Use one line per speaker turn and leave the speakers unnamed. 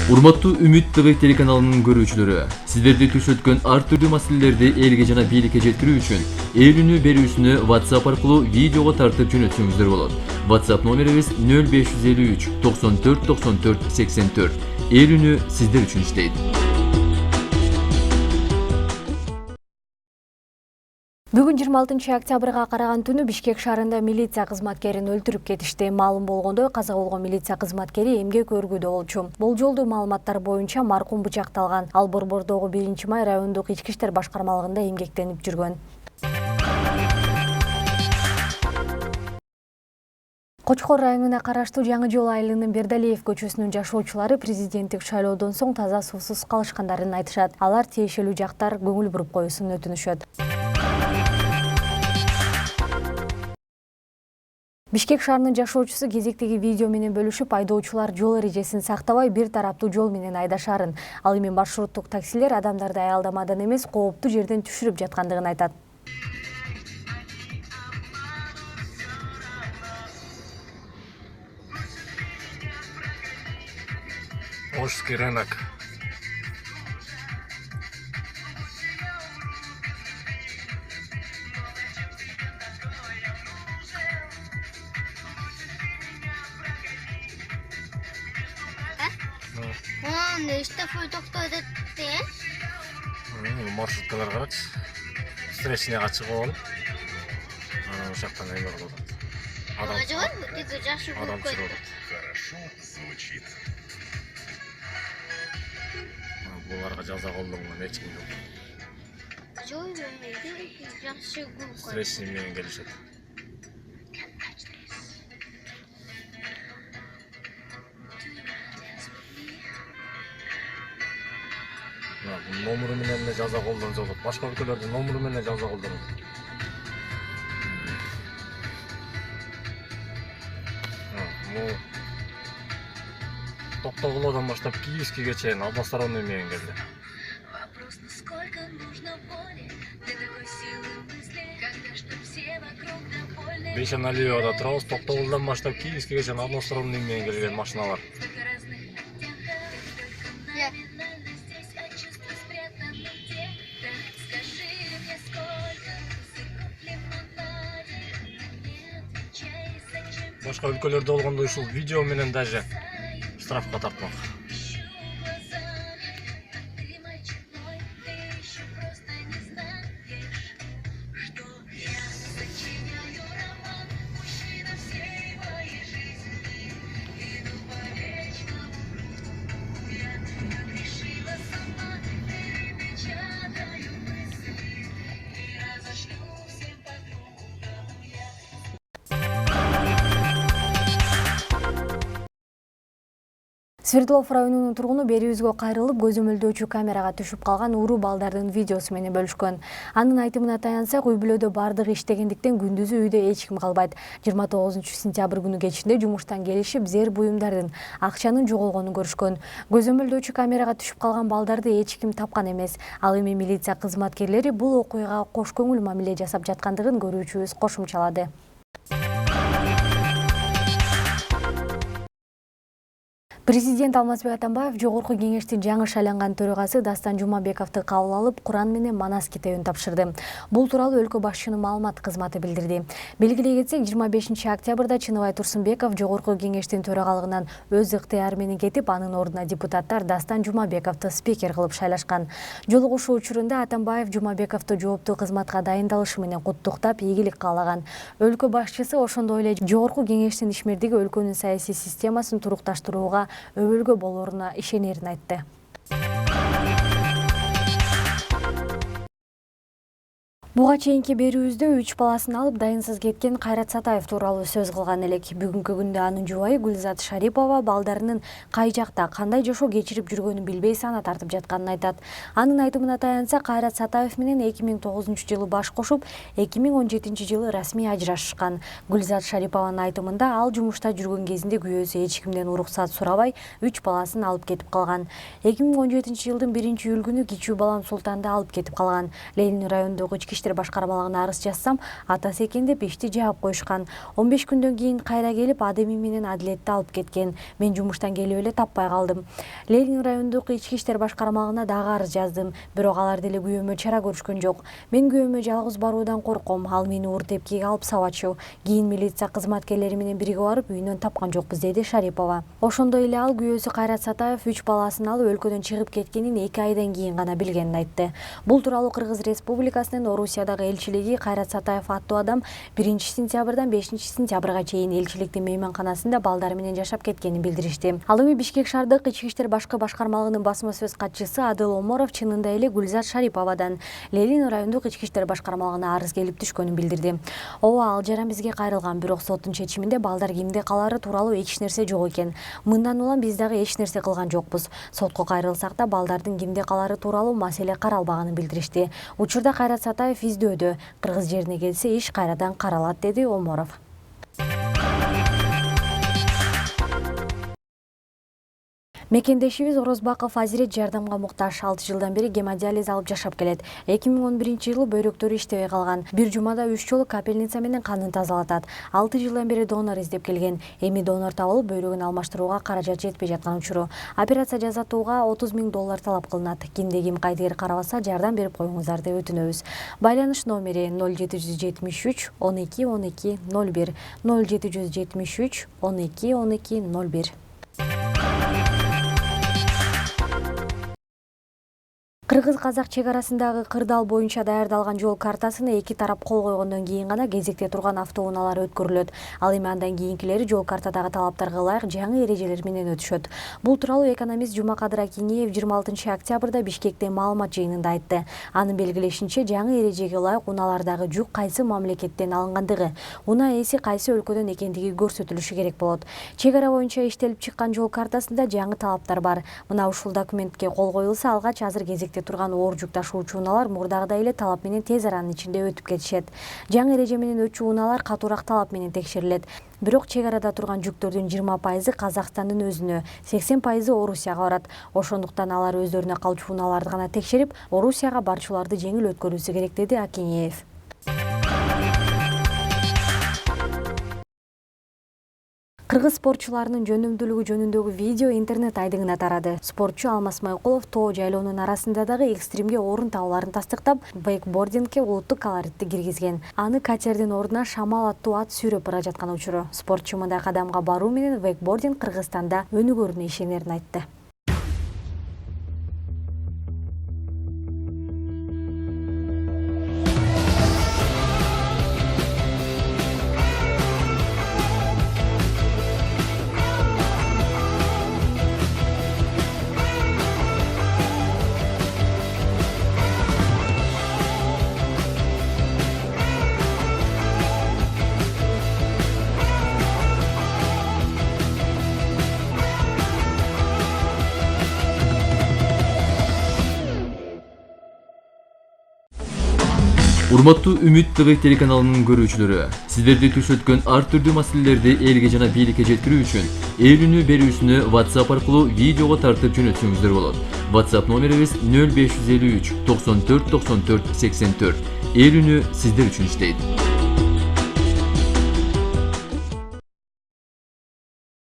Урматтуу Үмүт ТВ телеканалынын көрүүчүлөрү, сиздерди түш өткөн ар түрдүү маселелерди элге жана бийликке жеткирүү үчүн эл үнү берүүсүнү WhatsApp аркылуу видеого тартып жөнөтсөңүздөр болот. WhatsApp номерибиз 0553 94 94 84. Эл үнү сиздер үчүн иштейт.
Бүгүн 26 октябрга караган түнү Бишкек шаарында милиция кызматкерин өлтүрүп кетишти. Маалым болгондой, каза болгон милиция кызматкери эмгек өргүүдө болчу. Болжолдуу маалыматтар боюнча маркум бычакталган. Ал Борбордогу 1-май райондук ички иштер башкармалыгында эмгектенип жүргөн. Кочкор районуна караштуу Жаңы жол айылынын Бердалиев көчөсүнүн жашоочулары президенттик шайлоодон соң таза суусуз калышкандарын айтышат. Алар тиешелүү жактар көңүл буруп коюусун өтүнүшөт. Бишкек шаарынын жашоочусу кезектеги видео менен бөлүшүп, айдоочулар жол эрежесин сактабай бир тараптуу жол менен айдашаарын, ал эми маршруттук таксилер адамдарды аялдамадан эмес, кооптуу жерден түшүрүп жаткандыгын айтат.
Ошский рынок.
Нечто токтойт этти.
Маршруткалар карачы. Встречныйга чыгып алып, анан ошактан эме кылып атат. Адам чыгып атат.
Хорошо звучит.
Буларга жаза колдонгон эч ким жок.
Жакшы көрүп.
Встречный менен келишет. Номеру менен эле жаза колдонсо болот. Башка өлкөлөрдө номеру менен жаза колдонот. Токтогулоодон баштап Киевскийге чейин односторонний менен келди.
Вопрос, насколько нужно воли для такой силы мысли, когда что все вокруг довольны.
Бейшаналиевада турабыз, Токтогулдан баштап Киевскийге чейин односторонний менен келген машиналар. Башка өлкөлөрдө болгондой ушул видео менен даже штрафка тартмак.
Свердлов районунун тургуну берүүбүзгө кайрылып, көзөмөлдөөчү камерага түшүп калган уруу балдардын видеосу менен бөлүшкөн. Анын айтымына таянсак, үй бүлөдө бардыгы иштегендиктен күндүзү үйдө эч ким калбайт. 29-сентябрь күнү кечинде жумуштан келишип, зер буюмдардын, акчанын жоголгонун көрүшкөн. Көзөмөлдөөчү камерага түшүп калган балдарды эч ким тапкан эмес. Ал эми милиция кызматкерлери бул окуяга кош көңүл мамиле жасап жаткандыгын көрүүчүбүз кошумчалады. Президент Алмазбек Атамбаев Жогорку кеңештин жаңы шайланган төрагасы Дастан Жумабековду кабыл алып, Куран менен Манас китебин тапшырды. Бул тууралуу өлкө башчынын маалымат кызматы билдирди. Белгилей кетсек, 25 октябрда Чыныбай Турсунбеков Жогорку кеңештин төрагалыгынан өз ыктыяры менен кетип, анын ордуна депутаттар Дастан Жумабековду спикер кылып шайлашкан. Жолугушуу учурунда Атамбаев Жумабековду жооптуу кызматка дайындалышы менен куттуктап, ийгилик каалаган. Өлкө башчысы ошондой эле Жогорку кеңештин ишмердиги өлкөнүн саясий системасын турукташтырууга өбөлгө болоруна ишенерин айтты. Буга чейинки берүүбүздө 3 баласын алып дайынсыз кеткен Кайрат Сатаев тууралуу сөз кылган элек. Бүгүнкү күндө анын жубайы Гүлзат Шарипова балдарынын кай жакта, кандай жашоо кечирип жүргөнүн билбей сана тартып жатканын айтат. Анын айтымына таянса, Кайрат Сатаев менен 2009-жылы баш кошуп, 2017-жылы расмий ажырашышкан. Гүлзат Шарипованын айтымында, ал жумушта жүргөн кезинде күйөөсү эч кимден уруксат сурабай 3 баласын алып кетип калган. 2017-жылдын 1-июль күнү кичүү балам Султанды алып кетип калган. Ленин районундагы ички иштер иштер башкармалыгына арыз жазсам, атасы экен деп ишти жаап коюшкан. 15 күндөн кийин кайра келип, адеми менен адилетти алып кеткен. Мен жумуштан келип эле таппай калдым. Ленин райондук ички иштер башкармалыгына дагы арыз жаздым. Бирок алар деле күйөөмө чара көрүшкөн жок. Мен күйөөмө жалгыз баруудан корком. Ал мени уур тепкиге алып сабачу. Кийин милиция кызматкерлери менен бирге барып үйүнөн тапкан жокпуз, деди Шарипова. Ошондой эле ал күйөөсү Кайрат Сатаев 3 баласын алып өлкөдөн чыгып кеткенин 2 айдан кийин гана билгенин айтты. Бул тууралуу Кыргыз Республикасынын Орусиядагы элчилиги Кайрат Сатаев аттуу адам 1 сентябрдан 5 сентябрга чейин элчиликтин мейманканасында балдары менен жашап кеткенин билдиришти. Ал эми Бишкек шаардык ички иштер башкармалыгынын басма сөз катчысы Адыл Оморов чынында эле Гүлзат Шариповадан Ленин райондук ички иштер башкармалыгына арыз келип түшкөнүн билдирди. Ооба, ал жаран бизге кайрылган, бирок соттун чечиминде балдар кимде калары тууралуу эч нерсе жок экен. Мындан улам биз дагы эч нерсе кылган жокпуз. Сотко кайрылсак да балдардын кимде калары тууралуу маселе каралбаганын билдиришти. Учурда Кайрат Сатаев издөөдө. Кыргыз жерине келсе иш кайрадан каралат, деди Оморов. Мекендешибиз Орозбаков Азирет жардамга муктаж. 6 жылдан бери гемодиализ алып жашап келет. 2011-жылы бөйрөктөрү иштебей калган. Бир жумада 3 жолу капельница менен канын тазалатат. 6 жылдан бери донор издеп келген. Эми донор табылып, бөйрөгүн алмаштырууга каражат жетпей жаткан учуру. Операция жасатууга $30.000 талап кылынат. Кимде ким кайдыгер карабаса, жардам берип коюңуздар деп өтүнөбүз. Байланыш номери 0773 12 12 01 0773 12 12 01. Кыргыз-казак чек арасындагы кырдаал боюнча даярдалган жол картасына эки тарап кол койгондон кийин гана кезекте турган автоунаалар өткөрүлөт. Ал эми андан кийинкилери жол картадагы талаптарга ылайык жаңы эрежелер менен өтүшөт. Бул тууралуу экономист Жумакадыр Акинеев 26 октябрда Бишкекте маалымат жыйынында айтты. Анын белгилешинче, жаңы эрежеге ылайык унаалардагы жүк кайсы мамлекеттен алынгандыгы, унаа ээси кайсы өлкөдөн экендиги көрсөтүлүшү керек болот. Чек ара боюнча иштелип чыккан жол картасында жаңы талаптар бар. Мына ушул документке кол коюлса, алгач азыр кезекте турган оор жүк ташуучу унаалар мурдагыдай эле талап менен тез аранын ичинде өтүп кетишет. Жаңы эреже менен өтчү унаалар катуураак талап менен текшерилет. Бирок чек арада турган жүктөрдүн 20% Казакстандын өзүнө, 80% Орусияга барат. Ошондуктан алар өздөрүнө калчу унааларды гана текшерип, Орусияга барчуларды жеңил өткөрүүсү керек, деди Акинеев. Кыргыз спортчуларынын жөнөмдүүлүгү жөнүндөгү видео интернет айдыңына тарады. Спортчу Алмаз Майкулов тоо жайлоонун арасында дагы экстримге орун табууларын тастыктап, вейкбордингке улуттук колоритти киргизген. Аны катердин ордуна Шамал аттуу ат сүйрөп бара жаткан учуру. Спортчу мындай кадамга баруу менен вейкбординг Кыргызстанда өнүгөрүнө ишенерин айтты.
Урматтуу Үмүт ТВ телеканалынын көрүүчүлөрү, сиздерди түш өткөн ар түрдүү маселелерди элге жана бийликке жеткирүү үчүн ээлүүнү берүүсүнү WhatsApp аркылуу видеого тартып жөнөтсөңүздөр болот. WhatsApp номерибиз 0553 94 94 84. Ээлүүнү сиздер үчүн иштейт.